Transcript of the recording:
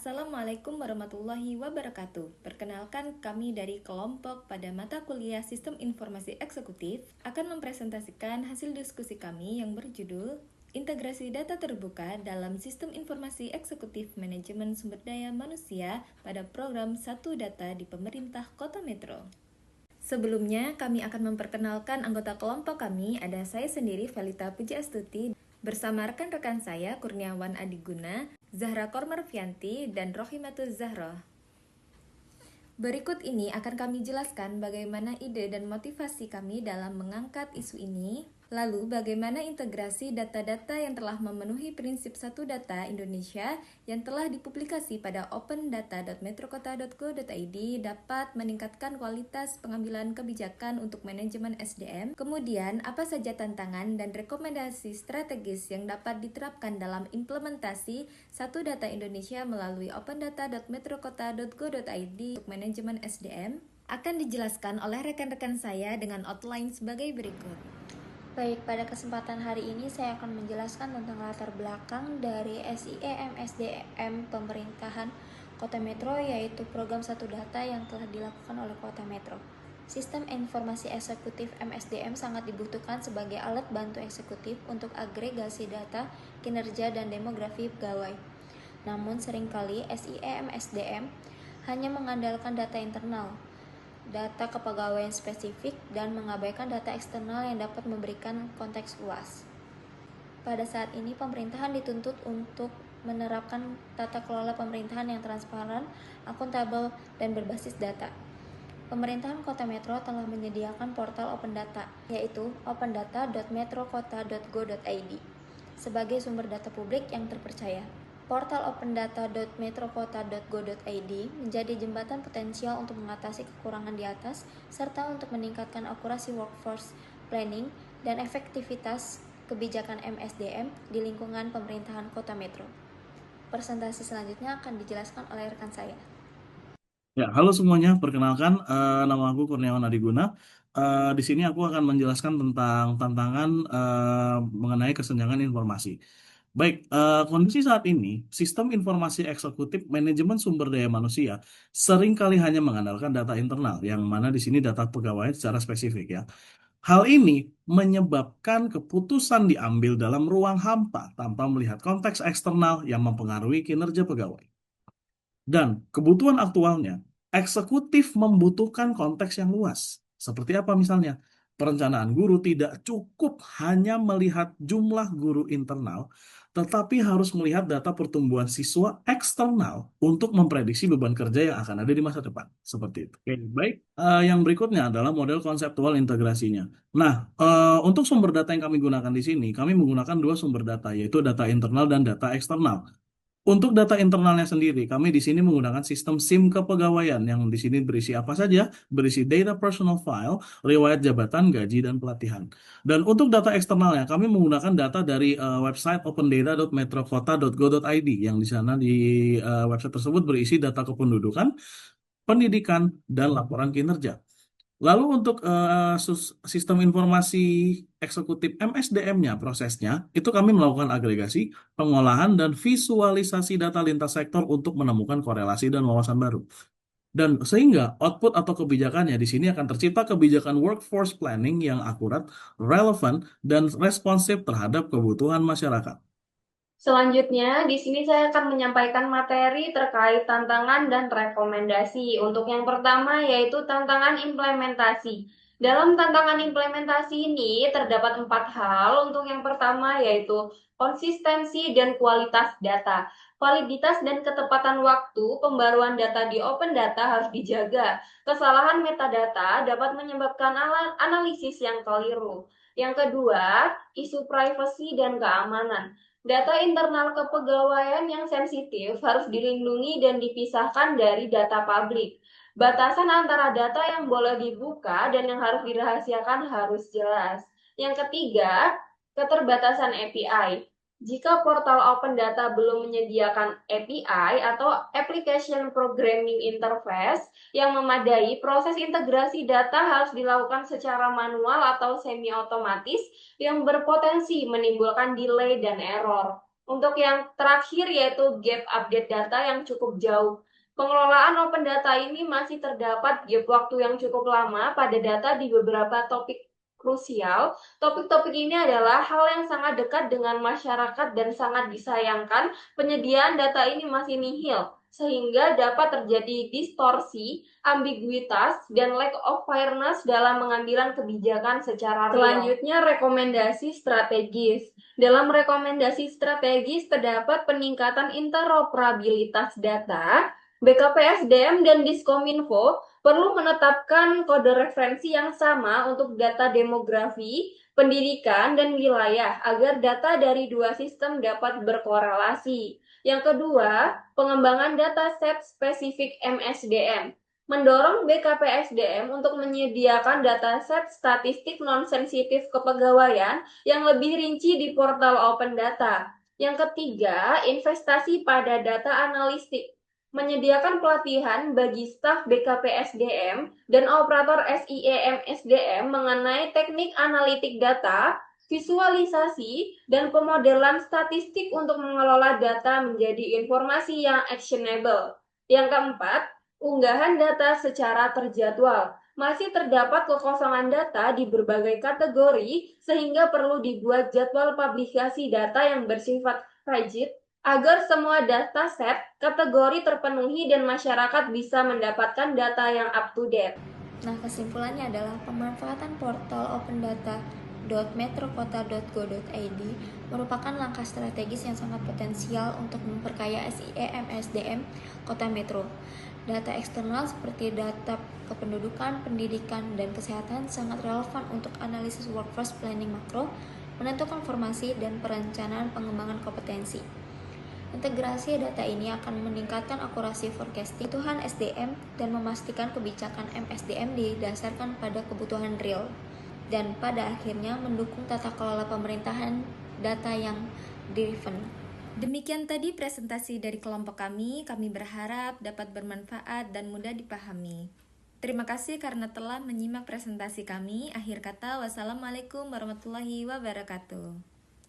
Assalamualaikum warahmatullahi wabarakatuh. Perkenalkan, kami dari kelompok pada mata kuliah Sistem Informasi Eksekutif akan mempresentasikan hasil diskusi kami yang berjudul Integrasi Data Terbuka dalam Sistem Informasi Eksekutif Manajemen Sumber Daya Manusia pada program Satu Data di Pemerintah Kota Metro. Sebelumnya, kami akan memperkenalkan anggota kelompok kami. Ada saya sendiri, Velita Pujiastuti, bersama rekan-rekan saya, Kurniawan Adiguna, Zahra Kormarvianti, dan Rohimatul Zahro. Berikut ini akan kami jelaskan bagaimana ide dan motivasi kami dalam mengangkat isu ini, lalu bagaimana integrasi data-data yang telah memenuhi prinsip Satu Data Indonesia yang telah dipublikasi pada opendata.metrokota.go.id dapat meningkatkan kualitas pengambilan kebijakan untuk manajemen SDM. Kemudian, apa saja tantangan dan rekomendasi strategis yang dapat diterapkan dalam implementasi Satu Data Indonesia melalui opendata.metrokota.go.id untuk manajemen SDM akan dijelaskan oleh rekan-rekan saya dengan outline sebagai berikut. Baik, pada kesempatan hari ini saya akan menjelaskan tentang latar belakang dari SIE MSDM Pemerintahan Kota Metro, yaitu program Satu Data yang telah dilakukan oleh Kota Metro. Sistem Informasi Eksekutif MSDM sangat dibutuhkan sebagai alat bantu eksekutif untuk agregasi data, kinerja, dan demografi pegawai. Namun seringkali SIE MSDM hanya mengandalkan data internal, data kepegawaian spesifik, dan mengabaikan data eksternal yang dapat memberikan konteks luas. Pada saat ini, pemerintahan dituntut untuk menerapkan tata kelola pemerintahan yang transparan, akuntabel, dan berbasis data. Pemerintahan Kota Metro telah menyediakan portal Open Data, yaitu opendata.metrokota.go.id, sebagai sumber data publik yang terpercaya. Portal opendata.metrokota.go.id menjadi jembatan potensial untuk mengatasi kekurangan di atas, serta untuk meningkatkan akurasi workforce planning dan efektivitas kebijakan MSDM di lingkungan pemerintahan Kota Metro. Presentasi selanjutnya akan dijelaskan oleh rekan saya. Ya, halo semuanya. Perkenalkan, nama aku Kurniawan Adiguna. Di sini aku akan menjelaskan tentang tantangan mengenai kesenjangan informasi. Baik, kondisi saat ini, sistem informasi eksekutif manajemen sumber daya manusia seringkali hanya mengandalkan data internal, yang mana di sini data pegawai secara spesifik ya. Hal ini menyebabkan keputusan diambil dalam ruang hampa tanpa melihat konteks eksternal yang mempengaruhi kinerja pegawai. Dan kebutuhan aktualnya, eksekutif membutuhkan konteks yang luas. Seperti apa misalnya? Perencanaan guru tidak cukup hanya melihat jumlah guru internal, tetapi harus melihat data pertumbuhan siswa eksternal untuk memprediksi beban kerja yang akan ada di masa depan. Seperti itu. Oke, baik. Yang berikutnya adalah model konseptual integrasinya. Nah, untuk sumber data yang kami gunakan di sini, kami menggunakan dua sumber data, yaitu data internal dan data eksternal. Untuk data internalnya sendiri, kami di sini menggunakan sistem SIM kepegawaian yang di sini berisi apa saja? Berisi data personal file, riwayat jabatan, gaji, dan pelatihan. Dan untuk data eksternalnya, kami menggunakan data dari website opendata.metrokota.go.id yang di sana di website tersebut berisi data kependudukan, pendidikan, dan laporan kinerja. Lalu untuk sistem informasi eksekutif MSDM-nya, prosesnya, itu kami melakukan agregasi, pengolahan, dan visualisasi data lintas sektor untuk menemukan korelasi dan wawasan baru. Dan sehingga output atau kebijakannya di sini akan tercipta kebijakan workforce planning yang akurat, relevan, dan responsif terhadap kebutuhan masyarakat. Selanjutnya, di sini saya akan menyampaikan materi terkait tantangan dan rekomendasi. Untuk yang pertama, yaitu tantangan implementasi. Dalam tantangan implementasi ini, terdapat 4 hal. Untuk yang pertama, yaitu konsistensi dan kualitas data. Validitas dan ketepatan waktu pembaruan data di Open Data harus dijaga. Kesalahan metadata dapat menyebabkan analisis yang keliru. Yang kedua, isu privasi dan keamanan. Data internal kepegawaian yang sensitif harus dilindungi dan dipisahkan dari data publik. Batasan antara data yang boleh dibuka dan yang harus dirahasiakan harus jelas. Yang ketiga, keterbatasan API. Jika portal Open Data belum menyediakan API atau Application Programming Interface yang memadai, proses integrasi data harus dilakukan secara manual atau semi-otomatis yang berpotensi menimbulkan delay dan error. Untuk yang terakhir yaitu gap update data yang cukup jauh. Pengelolaan open data ini masih terdapat gap waktu yang cukup lama pada data di beberapa topik krusial. Topik-topik ini adalah hal yang sangat dekat dengan masyarakat dan sangat disayangkan penyediaan data ini masih nihil, sehingga dapat terjadi distorsi, ambiguitas, dan lack of fairness dalam pengambilan kebijakan secara real. Selanjutnya, rekomendasi strategis. Dalam rekomendasi strategis terdapat peningkatan interoperabilitas data. BKPSDM dan Diskominfo perlu menetapkan kode referensi yang sama untuk data demografi, pendidikan, dan wilayah agar data dari dua sistem dapat berkorelasi. Yang kedua, pengembangan dataset spesifik MSDM. Mendorong BKPSDM untuk menyediakan dataset statistik non-sensitif kepegawaian yang lebih rinci di portal Open Data. Yang ketiga, investasi pada data analistik. Menyediakan pelatihan bagi staf BKPSDM dan operator SIEM SDM mengenai teknik analitik data, visualisasi, dan pemodelan statistik untuk mengelola data menjadi informasi yang actionable. Yang keempat, unggahan data secara terjadwal. Masih terdapat kekosongan data di berbagai kategori sehingga perlu dibuat jadwal publikasi data yang bersifat rigid agar semua dataset kategori terpenuhi dan masyarakat bisa mendapatkan data yang up to date. Nah, kesimpulannya adalah pemanfaatan portal open data .metrokota.go.id merupakan langkah strategis yang sangat potensial untuk memperkaya SIEM SDM Kota Metro. Data eksternal seperti data kependudukan, pendidikan, dan kesehatan sangat relevan untuk analisis workforce planning makro, menentukan formasi dan perencanaan pengembangan kompetensi. Integrasi data ini akan meningkatkan akurasi forecasting kebutuhan SDM dan memastikan kebijakan MSDM didasarkan pada kebutuhan real. Dan pada akhirnya mendukung tata kelola pemerintahan data yang driven. Demikian tadi presentasi dari kelompok kami berharap dapat bermanfaat dan mudah dipahami. Terima kasih karena telah menyimak presentasi kami. Akhir kata, wassalamualaikum warahmatullahi wabarakatuh.